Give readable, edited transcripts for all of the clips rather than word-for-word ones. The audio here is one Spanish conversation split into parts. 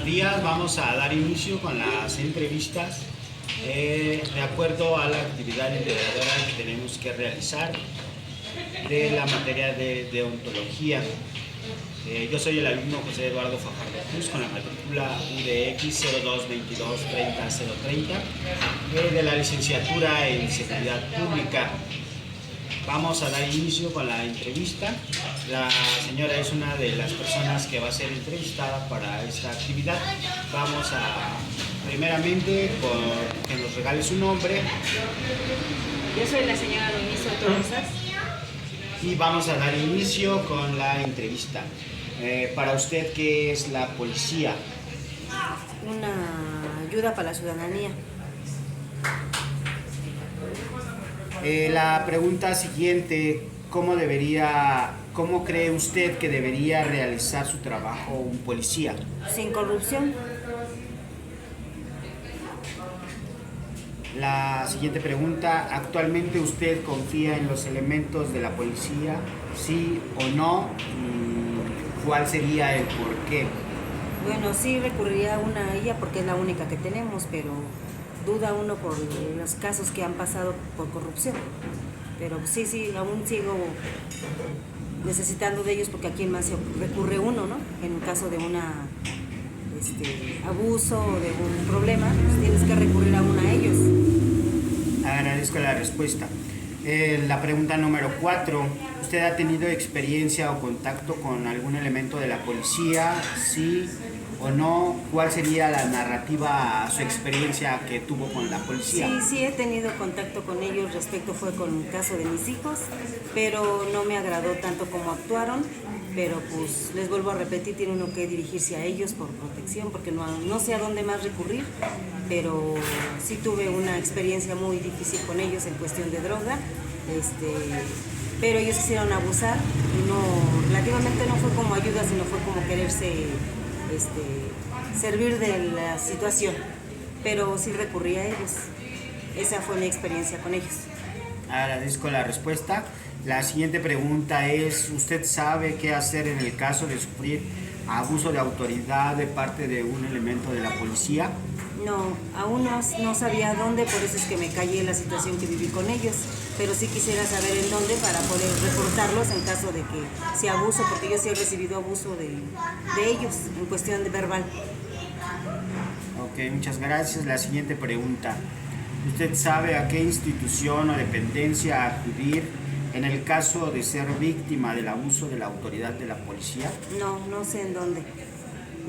días. Vamos a dar inicio con las entrevistas de acuerdo a la actividad integradora que tenemos que realizar de la materia de deontología. Yo soy el alumno José Eduardo Fajardo Cruz con la matrícula UDX 0222-30030 de la licenciatura en Seguridad Pública. Vamos a dar inicio con la entrevista. La señora es una de las personas que va a ser entrevistada para esta actividad. Vamos a, primeramente, que nos regale su nombre. Yo soy la señora Noemí Torresas. Y vamos a dar inicio con la entrevista. Para usted, ¿qué es la policía? Una ayuda para la ciudadanía. La pregunta siguiente, ¿cómo cree usted que debería realizar su trabajo un policía? Sin corrupción. La siguiente pregunta, ¿actualmente usted confía en los elementos de la policía? ¿Sí o no? ¿Y cuál sería el por qué? Bueno, sí recurriría a una a ella porque es la única que tenemos, pero duda uno por los casos que han pasado por corrupción. Pero sí, aún sigo necesitando de ellos porque a quién más se recurre uno, ¿no? En un caso de una abuso o de un problema, pues tienes que recurrir aún a ellos. Agradezco la respuesta. La pregunta número 4. ¿Usted ha tenido experiencia o contacto con algún elemento de la policía? ¿Sí o no? ¿Cuál sería la narrativa a su experiencia que tuvo con la policía? Sí he tenido contacto con ellos. Fue con el caso de mis hijos, pero no me agradó tanto como actuaron. Pero pues les vuelvo a repetir, tiene uno que dirigirse a ellos por protección, porque no sé a dónde más recurrir, pero sí tuve una experiencia muy difícil con ellos en cuestión de droga, pero ellos quisieron abusar, y relativamente no fue como ayuda, sino fue como quererse servir de la situación, pero sí recurrí a ellos. Esa fue mi experiencia con ellos. Agradezco la respuesta. La siguiente pregunta es, ¿usted sabe qué hacer en el caso de sufrir abuso de autoridad de parte de un elemento de la policía? No, aún no sabía dónde, por eso es que me callé en la situación que viví con ellos, pero sí quisiera saber en dónde para poder reportarlos en caso de que sea abuso, porque yo sí he recibido abuso de ellos en cuestión de verbal. Ok, muchas gracias. La siguiente pregunta, ¿usted sabe a qué institución o dependencia acudir en el caso de ser víctima del abuso de la autoridad de la policía? No sé en dónde.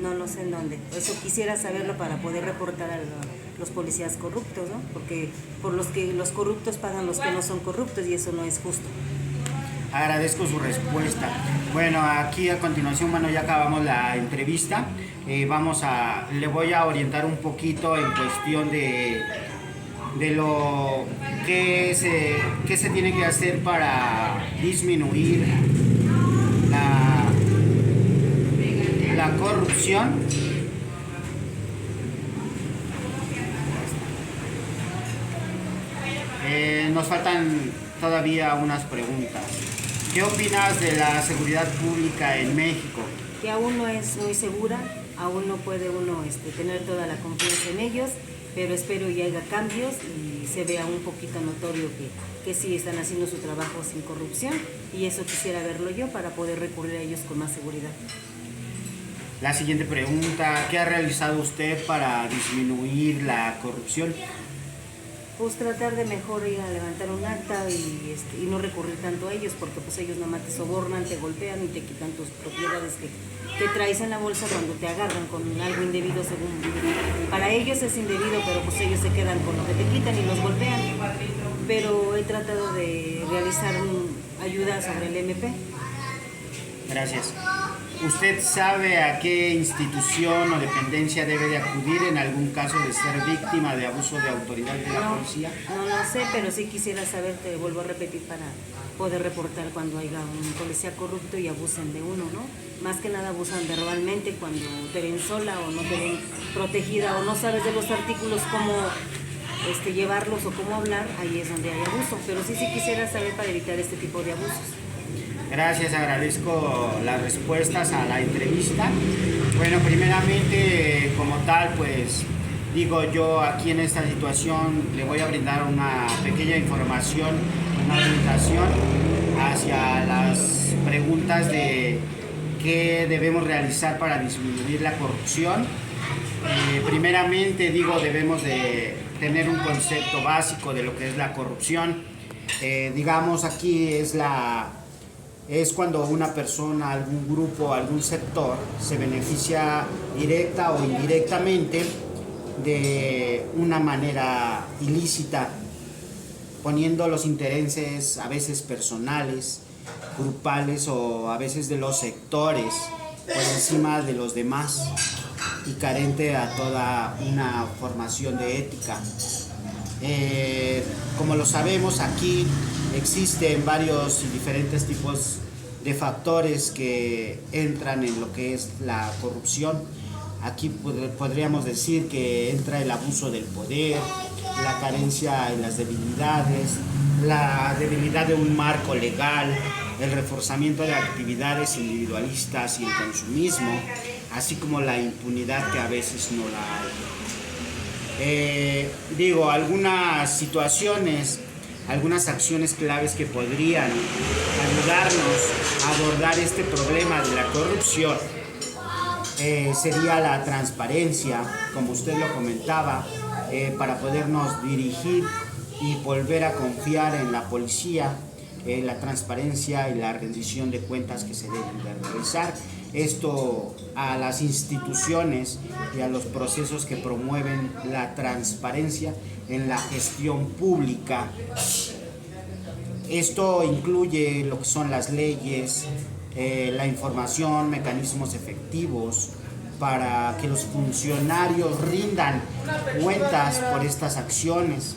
No sé en dónde. Eso quisiera saberlo para poder reportar a los policías corruptos, ¿no? Porque por los que los corruptos pagan los que no son corruptos y eso no es justo. Agradezco su respuesta. Bueno, aquí a continuación, ya acabamos la entrevista. Le voy a orientar un poquito en cuestión de lo que se tiene que hacer para disminuir la corrupción. Nos faltan todavía unas preguntas. ¿Qué opinas de la seguridad pública en México? Que aún no es muy segura, aún no puede uno tener toda la confianza en ellos, pero espero y haya cambios y se vea un poquito notorio que sí están haciendo su trabajo sin corrupción, y eso quisiera verlo yo para poder recurrir a ellos con más seguridad. La siguiente pregunta, ¿qué ha realizado usted para disminuir la corrupción? Pues tratar de mejor ir a levantar un acta y no recurrir tanto a ellos, porque pues ellos nomás te sobornan, te golpean y te quitan tus propiedades que traes en la bolsa cuando te agarran con algo indebido. Para ellos es indebido, pero pues ellos se quedan con lo que te quitan y los golpean. Pero he tratado de realizar ayuda sobre el MP. Gracias. ¿Usted sabe a qué institución o dependencia debe de acudir en algún caso de ser víctima de abuso de autoridad de la policía? No lo sé, pero sí quisiera saber, te vuelvo a repetir, para poder reportar cuando haya un policía corrupto y abusen de uno, ¿no? Más que nada abusan verbalmente cuando te ven sola o no te ven protegida o no sabes de los artículos cómo llevarlos o cómo hablar, ahí es donde hay abuso. Pero sí quisiera saber para evitar este tipo de abusos. Gracias, agradezco las respuestas a la entrevista. Bueno, primeramente, como tal, pues digo yo aquí en esta situación le voy a brindar una pequeña información, una orientación hacia las preguntas de qué debemos realizar para disminuir la corrupción. Primeramente, digo, debemos de tener un concepto básico de lo que es la corrupción. Digamos, aquí es cuando una persona, algún grupo, algún sector se beneficia directa o indirectamente de una manera ilícita, poniendo los intereses a veces personales, grupales o a veces de los sectores por encima de los demás y carente a toda una formación de ética. Como lo sabemos, aquí existen varios y diferentes tipos de factores que entran en lo que es la corrupción. Aquí podríamos decir que entra el abuso del poder, la carencia y las debilidades, la debilidad de un marco legal, el reforzamiento de actividades individualistas y el consumismo, así como la impunidad que a veces no la hay. Digo, algunas situaciones, algunas acciones claves que podrían ayudarnos a abordar este problema de la corrupción sería la transparencia, como usted lo comentaba, para podernos dirigir y volver a confiar en la policía, la transparencia y la rendición de cuentas que se deben de realizar. Esto a las instituciones y a los procesos que promueven la transparencia en la gestión pública. Esto incluye lo que son las leyes, la información, mecanismos efectivos para que los funcionarios rindan cuentas por estas acciones.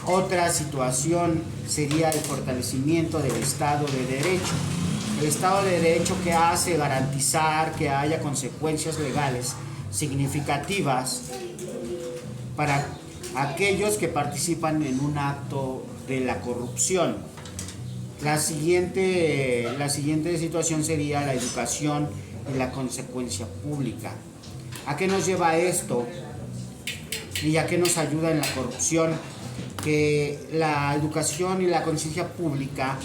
Otra situación sería el fortalecimiento del Estado de Derecho. El Estado de Derecho que hace garantizar que haya consecuencias legales significativas para aquellos que participan en un acto de la corrupción. La siguiente situación sería la educación y la consecuencia pública. ¿A qué nos lleva esto? ¿Y a qué nos ayuda en la corrupción? Que la educación y la conciencia pública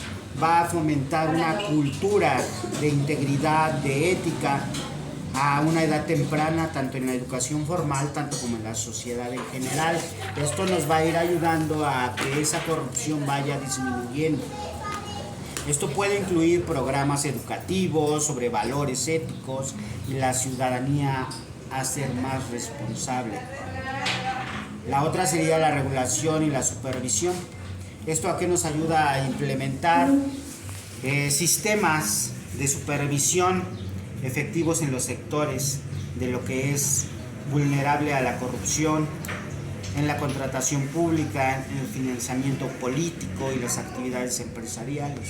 va a fomentar una cultura de integridad, de ética, a una edad temprana, tanto en la educación formal, tanto como en la sociedad en general. Esto nos va a ir ayudando a que esa corrupción vaya disminuyendo. Esto puede incluir programas educativos sobre valores éticos y la ciudadanía a ser más responsable. La otra sería la regulación y la supervisión. ¿Esto a qué nos ayuda? A implementar sistemas de supervisión efectivos en los sectores de lo que es vulnerable a la corrupción, en la contratación pública, en el financiamiento político y las actividades empresariales.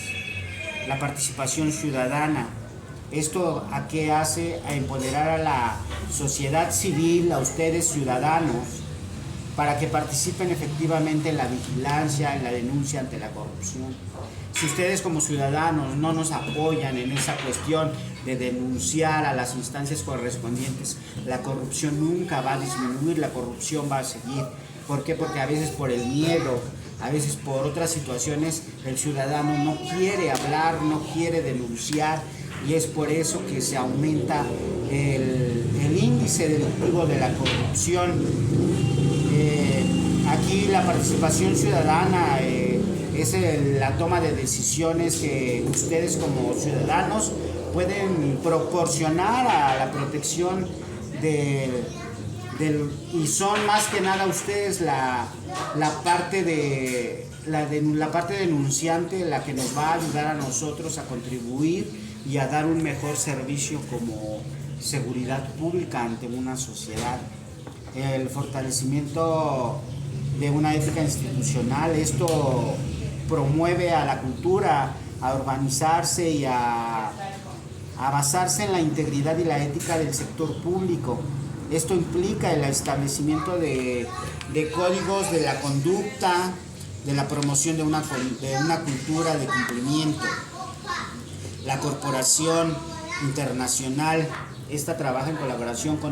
La participación ciudadana. ¿Esto a qué hace? A empoderar a la sociedad civil, a ustedes ciudadanos, para que participen efectivamente en la vigilancia, en la denuncia ante la corrupción. Si ustedes como ciudadanos no nos apoyan en esa cuestión de denunciar a las instancias correspondientes, la corrupción nunca va a disminuir, la corrupción va a seguir. ¿Por qué? Porque a veces por el miedo, a veces por otras situaciones, el ciudadano no quiere hablar, no quiere denunciar, y es por eso que se aumenta el índice delictivo de la corrupción. Aquí la participación ciudadana es la toma de decisiones que ustedes como ciudadanos pueden proporcionar a la protección y son más que nada ustedes la parte denunciante, la que nos va a ayudar a nosotros a contribuir y a dar un mejor servicio como seguridad pública ante una sociedad. El fortalecimiento de una ética institucional, esto promueve a la cultura a urbanizarse y a basarse en la integridad y la ética del sector público. Esto implica el establecimiento de códigos de la conducta, de la promoción de una cultura de cumplimiento. La corporación internacional esta trabaja en colaboración con